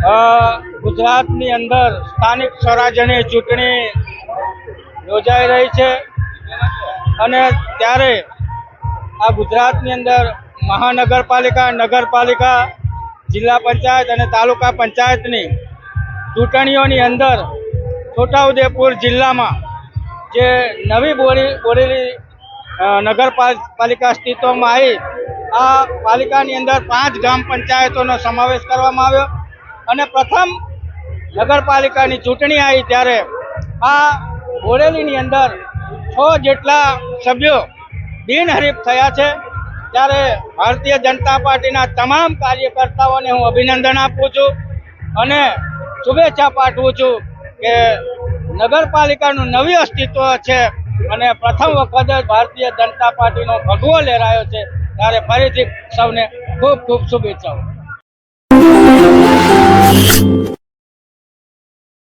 ગુજરાતની અંદર સ્થાનિક સ્વરાજ્યની ચૂંટણી યોજાઈ રહી છે અને ત્યારે આ ગુજરાતની અંદર મહાનગરપાલિકા, નગરપાલિકા, જિલ્લા પંચાયત અને તાલુકા પંચાયતની ચૂંટણીઓની અંદર છોટાઉદેપુર જિલ્લામાં જે નવી બોરેલી નગરપાલિકા અસ્તિત્વમાં આવી, આ પાલિકાની અંદર 5 ગ્રામ પંચાયતોનો સમાવેશ કરવામાં આવ્યો અને પ્રથમ નગરપાલિકાની ચૂંટણી આવી ત્યારે આ બોરેલીની અંદર 6 જેટલા સભ્યો બિનહરીફ થયા છે। ત્યારે ભારતીય જનતા પાર્ટીના તમામ કાર્યકર્તાઓને હું અભિનંદન આપું છું અને શુભેચ્છા પાઠવું છું કે નગરપાલિકાનું નવી અસ્તિત્વ છે અને પ્રથમ વખત જ ભારતીય જનતા પાર્ટીનો ભગવો લહેરાયો છે। ત્યારે ફરીથી સૌને ખૂબ ખૂબ શુભેચ્છાઓ।